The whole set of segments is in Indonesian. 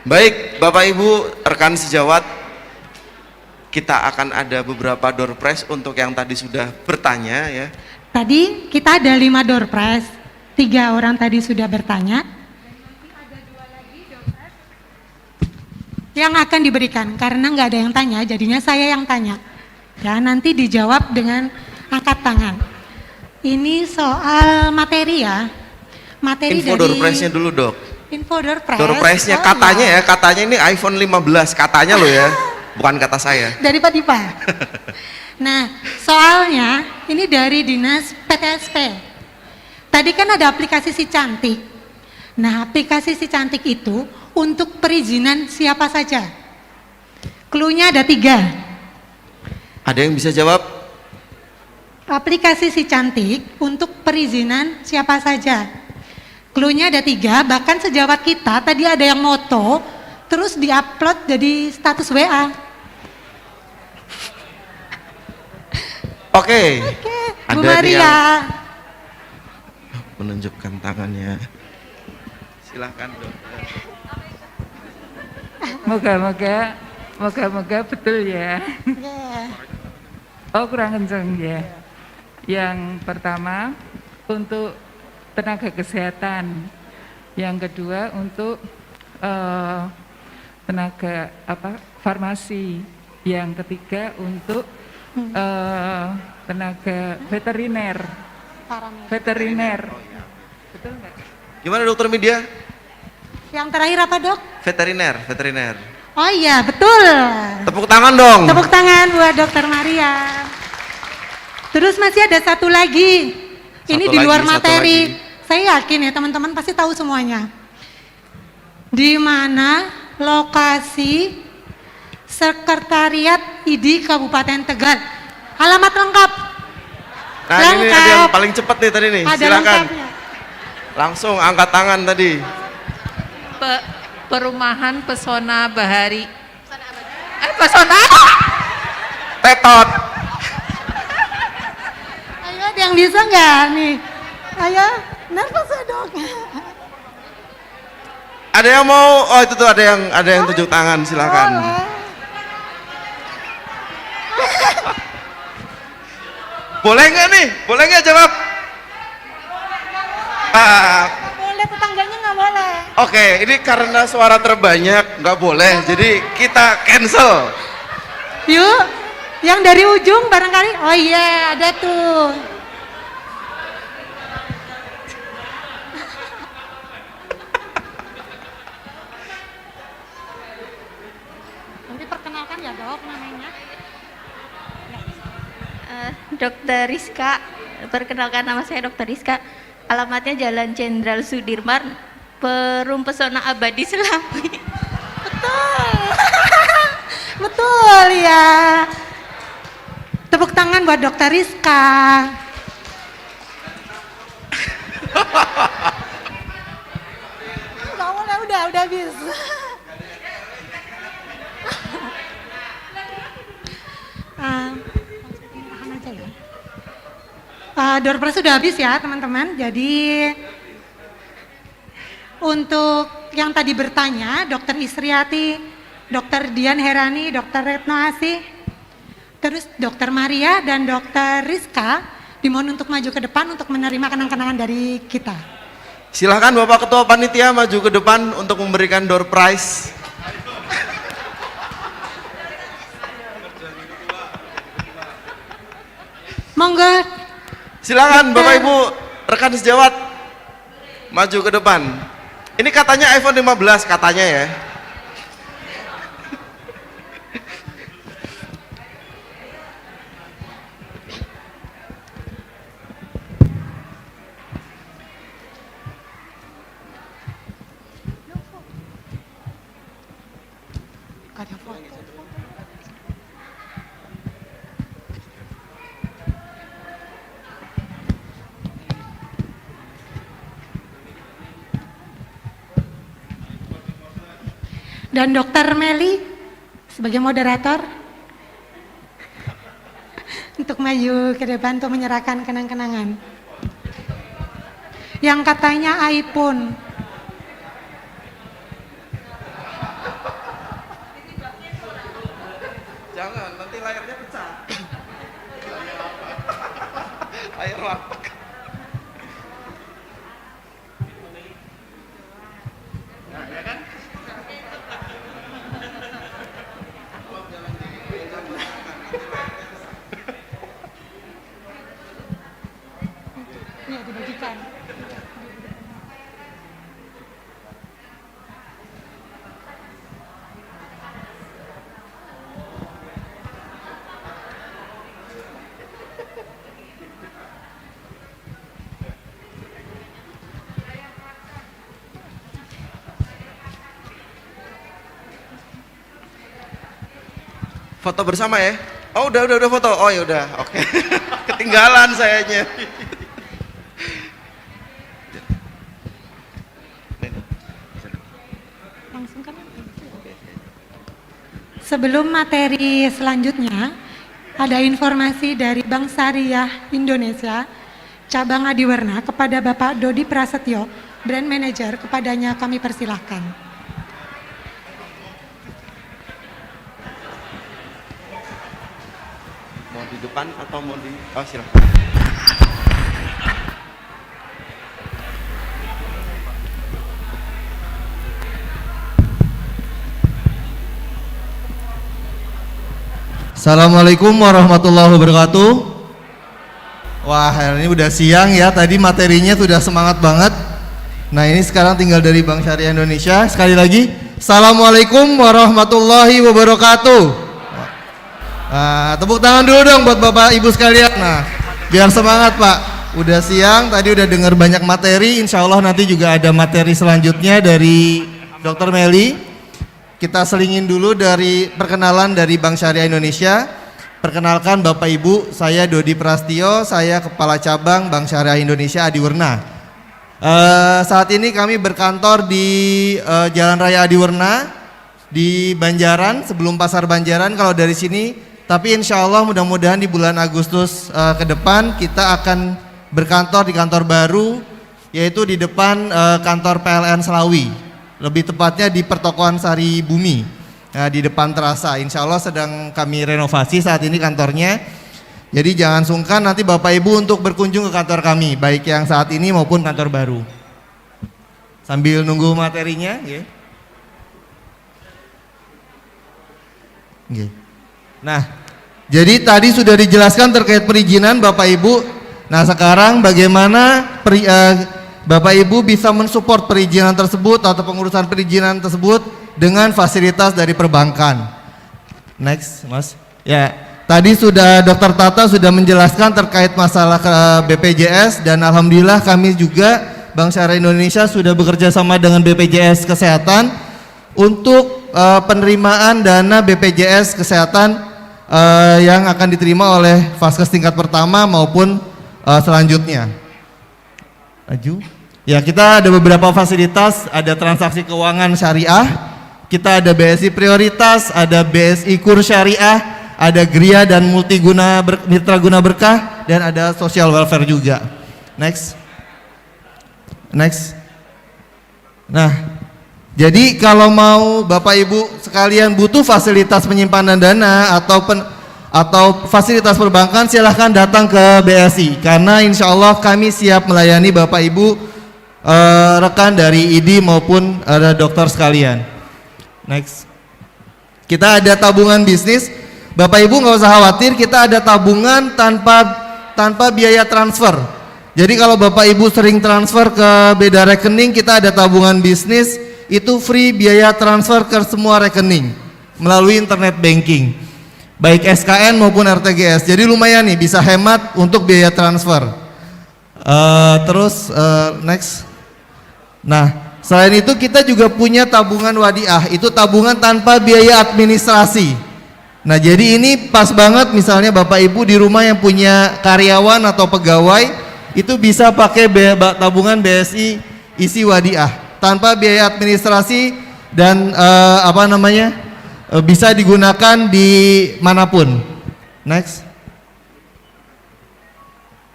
Baik, Bapak Ibu, rekan sejawat, kita akan ada beberapa door prize untuk yang tadi sudah bertanya ya. Tadi kita ada 5 door prize, 3 orang tadi sudah bertanya. Ada 2 lagi door prize yang akan diberikan karena nggak ada yang tanya, jadinya saya yang tanya. Ya, nanti dijawab dengan angkat tangan. Ini soal materi ya. Materi Info dari door prize-nya dulu, Dok. Info door prize. Door prize-nya katanya ya, katanya ini iPhone 15, katanya loh ya. Bukan kata saya. Dari Pak Dipa. Nah, soalnya ini dari Dinas PTSP. Tadi kan ada aplikasi Si Cantik. Nah, aplikasi Si Cantik itu untuk perizinan siapa saja. Clue-nya ada 3. Ada yang bisa jawab? Aplikasi Si Cantik untuk perizinan siapa saja. Clue-nya ada 3, bahkan sejawat kita tadi ada yang moto, terus diupload jadi status WA. Oke. Bu Ada Maria. yang menunjukkan tangannya. Silahkan, Dok. Moga-moga betul ya. Oh, kurang kenceng ya. Yang pertama untuk tenaga kesehatan, yang kedua untuk tenaga farmasi, yang ketiga untuk tenaga veteriner. Betul nggak? Gimana Dokter Media? Yang terakhir apa, Dok? Veteriner. Oh iya, betul. Tepuk tangan dong. Tepuk tangan buat Dokter Maria. Terus masih ada satu lagi. Ini di luar materi. Saya yakin ya teman-teman pasti tahu semuanya. Di mana lokasi Sekretariat ID Kabupaten Tegal? Alamat lengkap. Nah, ini ada yang paling cepat nih tadi nih. Ada Silakan. lengkapnya. Langsung angkat tangan tadi. Perumahan Pesona Bahari. Pesona. Tetot. Ayo ada yang bisa nggak nih? Ayo, nervous ya Dok. Ada yang mau? Oh itu tuh ada yang tunjuk tangan. Silakan. Boleh nggak nih? Boleh nggak jawab? Boleh, tetangganya nggak boleh. Oke, ini karena suara terbanyak nggak boleh, jadi kita cancel. Yuk, yang dari ujung barangkali. Oh iya, ada tuh. Nanti perkenalkan ya Dok namanya. Dokter Rizka, perkenalkan nama saya Dokter Rizka. Alamatnya Jalan Jenderal Sudirman, Perum Pesona Abadi Selawi. Betul. Betul ya. Tepuk tangan buat Dokter Rizka. Gak boleh, udah habis. Tahan aja ya. Door prize sudah habis ya teman-teman. Jadi untuk yang tadi bertanya, Dokter Isriati, Dokter Dian Herani, Dokter Retno Asih, terus Dokter Maria dan Dokter Rizka dimohon untuk maju ke depan untuk menerima kenang-kenangan dari kita. Silahkan Bapak Ketua Panitia maju ke depan untuk memberikan door prize. Monggo. Silakan Bapak Ibu rekan sejawat maju ke depan. Ini katanya iPhone 15 katanya ya. Ada foto. Dan Dokter Meli sebagai moderator untuk maju ke depan untuk menyerahkan kenang-kenangan. Yang katanya iPhone. Jangan, nanti layarnya pecah. Air lapak. Ya, dibagikan. Foto bersama ya? Oh udah foto. Oh ya udah, oke. Ketinggalan sayanya. Langsung kan? Sebelum materi selanjutnya, ada informasi dari Bank Syariah Indonesia, Cabang Adiwarna kepada Bapak Dodi Prasetyo, Brand Manager, kepadanya kami persilahkan. Mau di depan atau mau di... Oh silahkan. Assalamualaikum warahmatullahi wabarakatuh. Wah, ini udah siang ya, tadi materinya sudah semangat banget. Nah ini sekarang tinggal dari Bank Syariah Indonesia. Sekali lagi, Assalamualaikum warahmatullahi wabarakatuh. Nah, tepuk tangan dulu dong buat Bapak Ibu sekalian. Nah, biar semangat Pak. Udah siang, tadi udah dengar banyak materi. Insya Allah nanti juga ada materi selanjutnya dari Dr. Meli. Kita selingin dulu dari perkenalan dari Bank Syariah Indonesia. Perkenalkan Bapak Ibu, saya Dodi Prasetyo, saya Kepala Cabang Bank Syariah Indonesia Adiwarna. Saat ini kami berkantor di Jalan Raya Adiwarna di Banjaran, sebelum Pasar Banjaran kalau dari sini. Tapi insya Allah mudah-mudahan di bulan Agustus ke depan kita akan berkantor di kantor baru, yaitu di depan kantor PLN Selawi. Lebih tepatnya di Pertokohan Sari Bumi, di depan Terasa. Insya Allah sedang kami renovasi saat ini kantornya. Jadi jangan sungkan nanti Bapak Ibu untuk berkunjung ke kantor kami, baik yang saat ini maupun kantor baru. Sambil nunggu materinya, ya. Nah, jadi tadi sudah dijelaskan terkait perizinan Bapak Ibu. Nah sekarang bagaimana Bapak Ibu bisa mensupport perizinan tersebut atau pengurusan perizinan tersebut dengan fasilitas dari perbankan. Next, Mas. Ya, tadi sudah Dr. Tata sudah menjelaskan terkait masalah BPJS dan alhamdulillah kami juga Bank Syariah Indonesia sudah bekerja sama dengan BPJS Kesehatan untuk penerimaan dana BPJS Kesehatan yang akan diterima oleh Vaskes tingkat pertama maupun selanjutnya. Maju. Ya, kita ada beberapa fasilitas, ada transaksi keuangan syariah, kita ada BSI prioritas, ada BSI kur syariah, ada Gria dan multiguna mitra guna berkah, dan ada social welfare juga. Next. Nah, jadi kalau mau Bapak Ibu sekalian butuh fasilitas penyimpanan dana atau fasilitas perbankan, silahkan datang ke BSI karena insya Allah kami siap melayani Bapak Ibu rekan dari ID maupun dokter sekalian. Next. Kita ada tabungan bisnis. Bapak Ibu nggak usah khawatir, kita ada tabungan tanpa biaya transfer. Jadi kalau Bapak Ibu sering transfer ke beda rekening, kita ada tabungan bisnis, itu free biaya transfer ke semua rekening melalui internet banking, baik SKN maupun RTGS. Jadi lumayan nih, bisa hemat untuk biaya transfer. Next. Nah, selain itu kita juga punya tabungan wadiah, itu tabungan tanpa biaya administrasi. Nah, jadi ini pas banget misalnya Bapak Ibu di rumah yang punya karyawan atau pegawai, itu bisa pakai tabungan BSI isi wadiah tanpa biaya administrasi dan bisa digunakan di manapun. Next.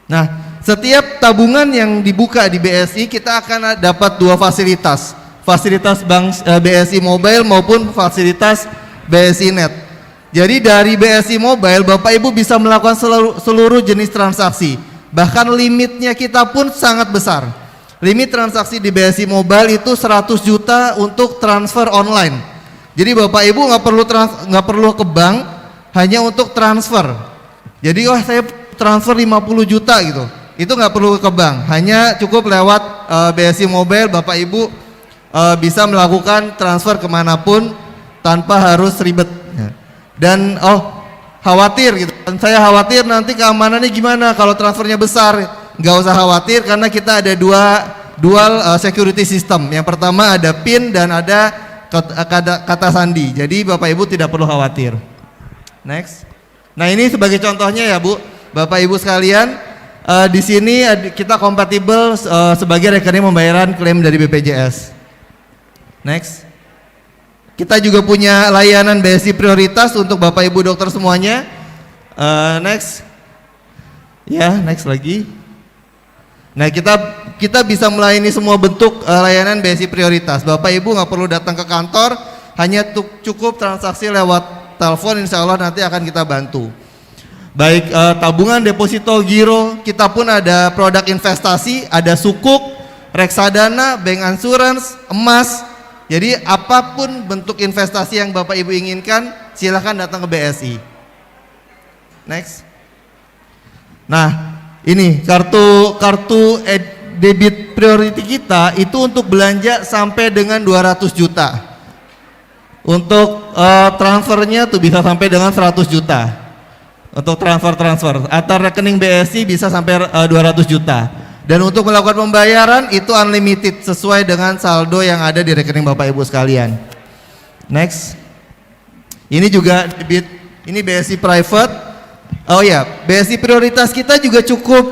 Nah, setiap tabungan yang dibuka di BSI kita akan dapat dua fasilitas bank BSI Mobile maupun fasilitas BSI Net. Jadi dari BSI Mobile Bapak Ibu bisa melakukan seluruh jenis transaksi. Bahkan limitnya kita pun sangat besar. Limit transaksi di BSI Mobile itu 100 juta untuk transfer online. Jadi Bapak Ibu nggak perlu ke bank, hanya untuk transfer. Jadi saya transfer 50 juta gitu. Itu nggak perlu ke bank, hanya cukup lewat BSI Mobile Bapak Ibu bisa melakukan transfer kemanapun tanpa harus ribet. Dan khawatir gitu. Dan saya khawatir nanti keamanannya gimana kalau transfernya besar. Nggak usah khawatir karena kita ada dual security system. Yang pertama ada PIN dan ada kata sandi. Jadi Bapak Ibu tidak perlu khawatir. Next. Nah ini sebagai contohnya ya Bu, Bapak Ibu sekalian, di sini kita kompatibel sebagai rekening pembayaran klaim dari BPJS. Next. Kita juga punya layanan BSI prioritas untuk Bapak Ibu dokter semuanya. Next. Ya, next lagi. Nah, kita bisa melayani semua bentuk layanan BSI prioritas. Bapak Ibu nggak perlu datang ke kantor, hanya cukup transaksi lewat telepon, insya Allah nanti akan kita bantu. Baik tabungan, deposito, giro, kita pun ada produk investasi, ada sukuk, reksadana, bank insurance, emas. Jadi apapun bentuk investasi yang Bapak Ibu inginkan, silahkan datang ke BSI. Next. Nah, ini kartu debit priority kita itu untuk belanja sampai dengan 200 juta. Untuk transfernya tuh bisa sampai dengan 100 juta. Untuk transfer atau rekening BSI bisa sampai 200 juta. Dan untuk melakukan pembayaran itu unlimited sesuai dengan saldo yang ada di rekening Bapak Ibu sekalian. Next. Ini juga debit, ini BSI private. Oh ya, BSI prioritas kita juga cukup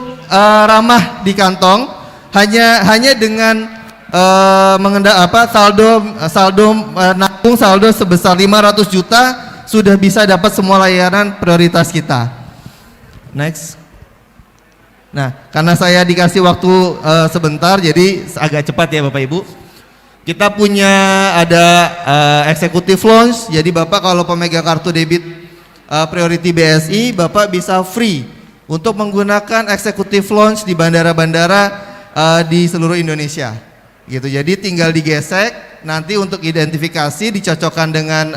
ramah di kantong. Hanya dengan nabung saldo sebesar 500 juta sudah bisa dapat semua layanan prioritas kita. Next. Nah, karena saya dikasih waktu sebentar, jadi agak cepat ya Bapak Ibu. Kita punya ada executive lounge, jadi Bapak kalau pemegang kartu debit priority BSI, Bapak bisa free untuk menggunakan executive lounge di bandara-bandara di seluruh Indonesia. Gitu, jadi tinggal digesek, nanti untuk identifikasi dicocokkan dengan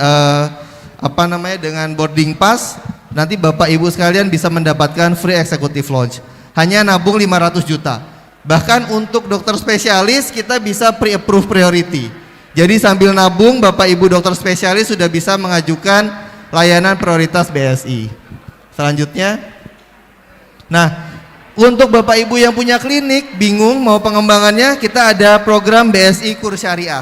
dengan boarding pass, nanti Bapak Ibu sekalian bisa mendapatkan free executive lounge. Hanya nabung 500 juta. Bahkan untuk dokter spesialis kita bisa pre-approve priority. Jadi sambil nabung Bapak Ibu dokter spesialis sudah bisa mengajukan layanan prioritas BSI. Selanjutnya. Nah, untuk Bapak Ibu yang punya klinik bingung mau pengembangannya, kita ada program BSI Kur Syariah.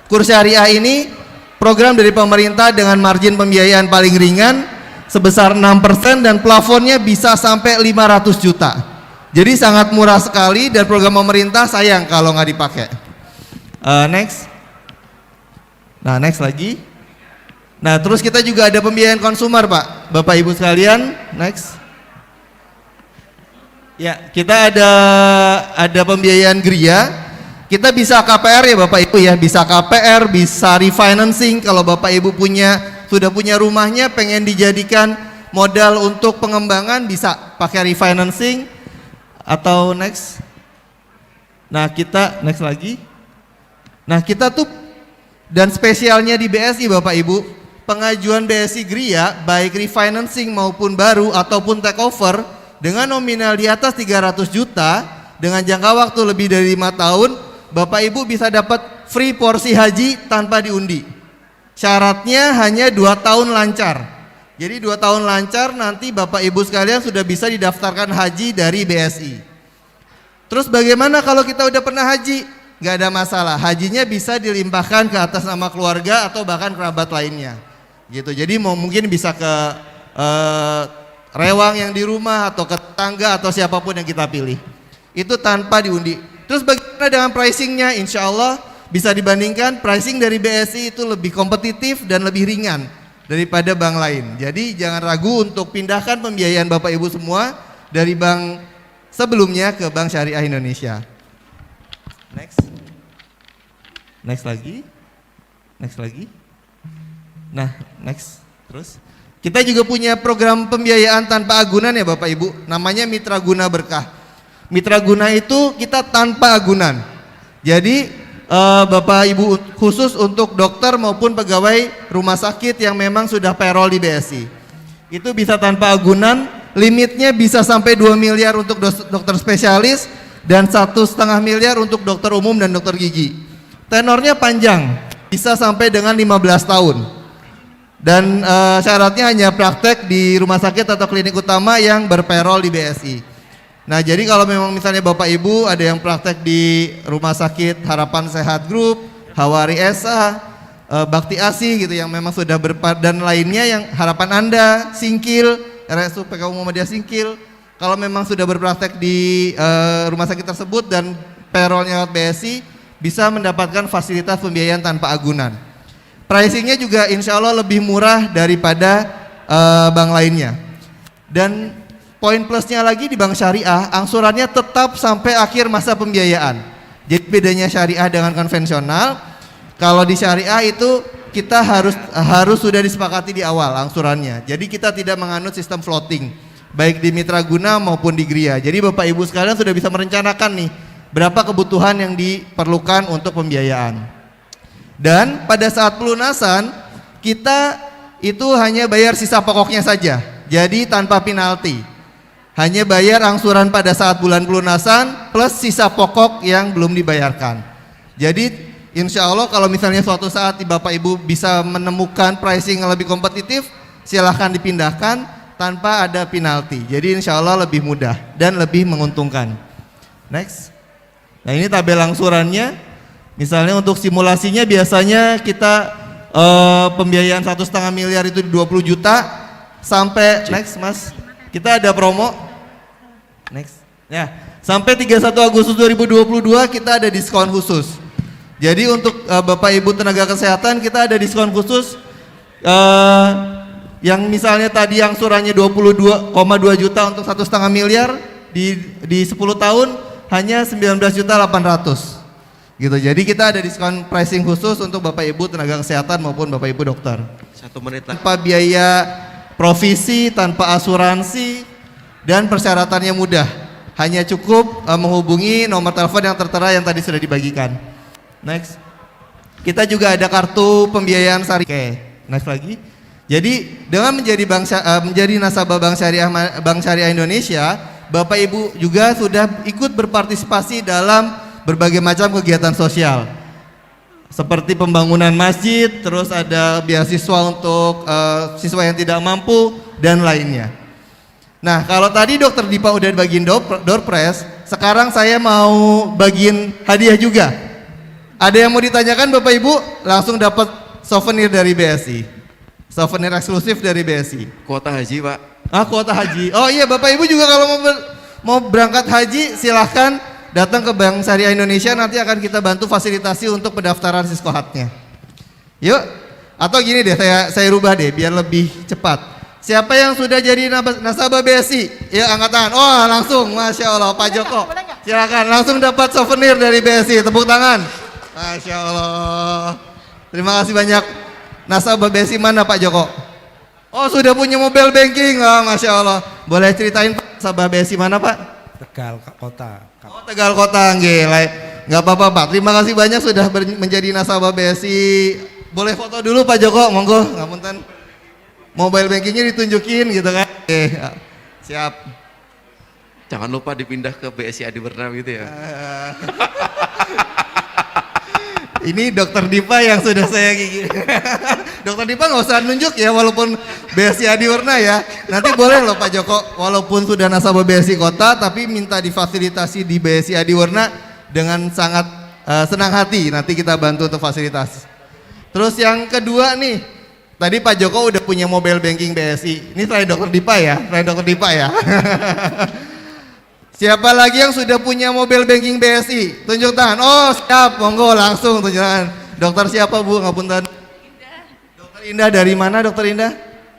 Kur Syariah ini program dari pemerintah dengan margin pembiayaan paling ringan sebesar 6% dan plafonnya bisa sampai 500 juta. Jadi sangat murah sekali dan program pemerintah sayang kalau nggak dipakai. Next. Nah, next lagi. Nah, terus kita juga ada pembiayaan konsumer, Pak. Bapak Ibu sekalian, next. Ya, kita ada pembiayaan Gria. Kita bisa KPR ya Bapak Ibu ya, bisa KPR, bisa refinancing kalau Bapak Ibu sudah punya rumahnya pengen dijadikan modal untuk pengembangan, bisa pakai refinancing atau next. Nah, kita next lagi. Nah, kita tuh dan spesialnya di BSI Bapak Ibu, pengajuan BSI Gria baik refinancing maupun baru ataupun take over dengan nominal di atas 300 juta dengan jangka waktu lebih dari 5 tahun, Bapak Ibu bisa dapat free porsi haji tanpa diundi. Syaratnya hanya 2 tahun lancar. Jadi 2 tahun lancar nanti Bapak Ibu sekalian sudah bisa didaftarkan haji dari BSI. Terus bagaimana kalau kita udah pernah haji? Gak ada masalah, hajinya bisa dilimpahkan ke atas nama keluarga atau bahkan kerabat lainnya. Gitu. Jadi mungkin bisa ke rewang yang di rumah atau ke tetangga atau siapapun yang kita pilih. Itu tanpa diundi. Terus bagaimana dengan pricingnya? Insya Allah bisa dibandingkan pricing dari BSI itu lebih kompetitif dan lebih ringan daripada bank lain. Jadi jangan ragu untuk pindahkan pembiayaan Bapak Ibu semua dari bank sebelumnya ke Bank Syariah Indonesia. Next. Next lagi. Next lagi. Nah, next. Terus. Kita juga punya program pembiayaan tanpa agunan ya Bapak Ibu, namanya Mitra Guna Berkah. Mitra Guna itu kita tanpa agunan. Jadi Bapak Ibu khusus untuk dokter maupun pegawai rumah sakit yang memang sudah payroll di BSI. Itu bisa tanpa agunan, limitnya bisa sampai 2 miliar untuk dokter spesialis dan 1,5 miliar untuk dokter umum dan dokter gigi. Tenornya panjang, bisa sampai dengan 15 tahun. Dan syaratnya hanya praktek di rumah sakit atau klinik utama yang berpayroll di BSI. Nah, jadi kalau memang misalnya Bapak Ibu ada yang praktek di rumah sakit Harapan Sehat Group, Hawari Esa, Bakti Asih gitu yang memang sudah dan lainnya yang harapan Anda, Singkil, RSU PKU Muhammadiyah Singkil, kalau memang sudah berpraktek di rumah sakit tersebut dan payrollnya BSI, bisa mendapatkan fasilitas pembiayaan tanpa agunan. Pricingnya juga insya Allah lebih murah daripada bank lainnya. Dan poin plusnya lagi di bank syariah, angsurannya tetap sampai akhir masa pembiayaan. Jadi bedanya syariah dengan konvensional, kalau di syariah itu kita harus sudah disepakati di awal angsurannya. Jadi kita tidak menganut sistem floating, baik di Mitra Guna maupun di Gria. Jadi Bapak Ibu sekalian sudah bisa merencanakan nih berapa kebutuhan yang diperlukan untuk pembiayaan. Dan pada saat pelunasan kita itu hanya bayar sisa pokoknya saja, jadi tanpa penalti. Hanya bayar angsuran pada saat bulan pelunasan plus sisa pokok yang belum dibayarkan. Jadi insya Allah kalau misalnya suatu saat Bapak Ibu bisa menemukan pricing yang lebih kompetitif, silahkan dipindahkan tanpa ada penalti. Jadi insya Allah lebih mudah dan lebih menguntungkan. Next. Nah ini tabel angsurannya. Misalnya untuk simulasinya biasanya kita pembiayaan 1,5 miliar itu 20 juta sampai next Mas. Kita ada promo. Next. Ya, sampai 31 Agustus 2022 kita ada diskon khusus. Jadi untuk Bapak Ibu tenaga kesehatan kita ada diskon khusus yang misalnya tadi angsurannya 22,2 juta untuk 1,5 miliar di 10 tahun hanya 19.800.000. Gitu. Jadi kita ada diskon pricing khusus untuk Bapak Ibu tenaga kesehatan maupun Bapak Ibu dokter. 1 menit lagi. Tanpa biaya provisi, tanpa asuransi dan persyaratannya mudah. Hanya cukup menghubungi nomor telepon yang tertera yang tadi sudah dibagikan. Next. Kita juga ada kartu pembiayaan syariah. Oke, next lagi. Jadi dengan menjadi nasabah Bank Syariah Indonesia, Bapak Ibu juga sudah ikut berpartisipasi dalam berbagai macam kegiatan sosial seperti pembangunan masjid, terus ada beasiswa untuk siswa yang tidak mampu dan lainnya. Nah kalau tadi Dokter Dipa udah bagiin door prize, sekarang saya mau bagiin hadiah juga. Ada yang mau ditanyakan Bapak Ibu? Langsung dapat souvenir dari BSI, souvenir eksklusif dari BSI. Kuota haji Pak. Kuota haji. Oh iya Bapak Ibu juga kalau mau berangkat haji silahkan datang ke Bank Syariah Indonesia, nanti akan kita bantu fasilitasi untuk pendaftaran Siskohatnya. Yuk, atau gini deh, saya rubah deh biar lebih cepat. Siapa yang sudah jadi nasabah BSI? Ya angkat tangan. Oh langsung, Masya Allah Pak Joko. Silakan langsung dapat souvenir dari BSI. Tepuk tangan. Masya Allah. Terima kasih banyak. Nasabah BSI mana Pak Joko? Oh sudah punya mobile banking. Oh, Masya Allah. Boleh ceritain Pak, nasabah BSI mana Pak? Tegal Kota. Oh Tegal Kota, nggak apa-apa Pak. Terima kasih banyak sudah menjadi nasabah BSI. Boleh foto dulu Pak Joko, monggo. Ngapunten. Mobile bankingnya ditunjukin gitu kan? Siap. Jangan lupa dipindah ke BSI Adi Werna gitu ya. Ini Dokter Dipa yang sudah saya gigi. Dokter Dipa nggak usah nunjuk ya, walaupun BSI Adi Werna ya. Nanti boleh loh Pak Joko, walaupun sudah nasabah BSI Kota, tapi minta difasilitasi di BSI Adi Werna dengan sangat senang hati. Nanti kita bantu untuk fasilitas. Terus yang kedua nih, tadi Pak Joko udah punya mobile banking BSI. Ini selain Dokter Dipa ya, Siapa lagi yang sudah punya mobile banking BSI? Tunjuk tangan. Oh siap, monggo langsung tunjuk tangan. Dokter siapa Bu? Ngapunten. Indah. Dokter Indah dari mana Dokter Indah?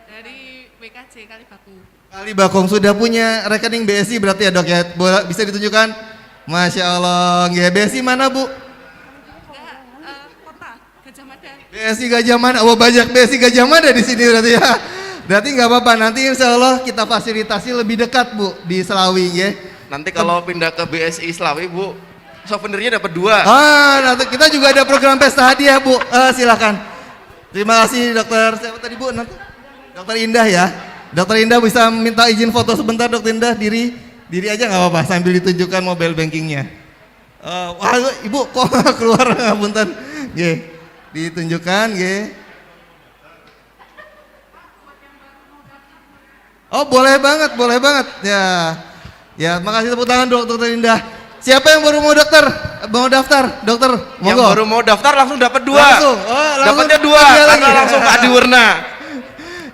Dari WKJ Kalibaku. Kalibakong sudah punya rekening BSI berarti ya Dok ya? Bisa ditunjukkan? Masya Allah. BSI mana Bu? Kota Gajah Mada. BSI Gajah Mada. Oh banyak BSI Gajah Mada di sini berarti ya. Berarti nggak apa-apa, nanti insya Allah kita fasilitasi lebih dekat Bu di Selawi ya. Nanti kalau pindah ke BSI Slawi Bu, souvenirnya dapat 2. Nanti kita juga ada program pesta hadiah Bu. Silakan. Terima kasih dokter. Siapa tadi Bu? Nanti dokter Indah ya. Dokter Indah bisa minta izin foto sebentar dokter Indah, diri aja nggak apa-apa sambil ditunjukkan mobile bankingnya. Wah Ibu kok keluar punten. G, ditunjukkan G. Oh boleh banget ya makasih tepuk tangan dokter Indah. Siapa yang baru mau daftar dokter Yang monggo. baru mau daftar langsung dapat 2. Langsung Dapatnya 2 lagi. karena langsung Pak Diwarna.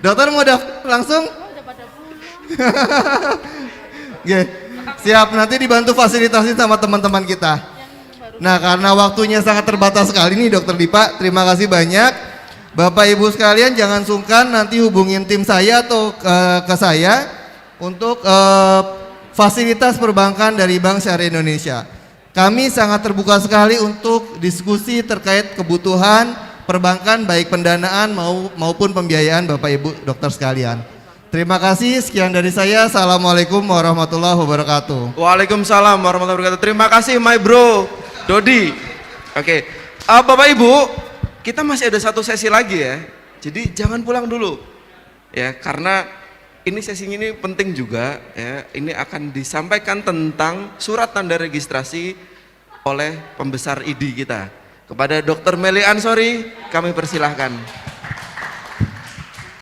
Dokter mau daftar langsung? Oke, siap, nanti dibantu fasilitasi sama teman-teman kita. Nah, karena waktunya sangat terbatas sekali nih Dokter Dipa, terima kasih banyak. Bapak Ibu sekalian jangan sungkan nanti hubungin tim saya atau ke saya untuk fasilitas perbankan dari Bank Syariah Indonesia. Kami sangat terbuka sekali untuk diskusi terkait kebutuhan perbankan baik pendanaan maupun pembiayaan Bapak Ibu dokter sekalian. Terima kasih, sekian dari saya. Assalamualaikum warahmatullahi wabarakatuh. Waalaikumsalam warahmatullahi wabarakatuh. Terima kasih my bro Dodi. Oke. Bapak Ibu, kita masih ada 1 sesi lagi ya. Jadi jangan pulang dulu. Ya, karena ini sesi ini penting juga ya. Ini akan disampaikan tentang surat tanda registrasi oleh pembesar ID kita. Kepada Dr. Meli Ansori, kami persilahkan.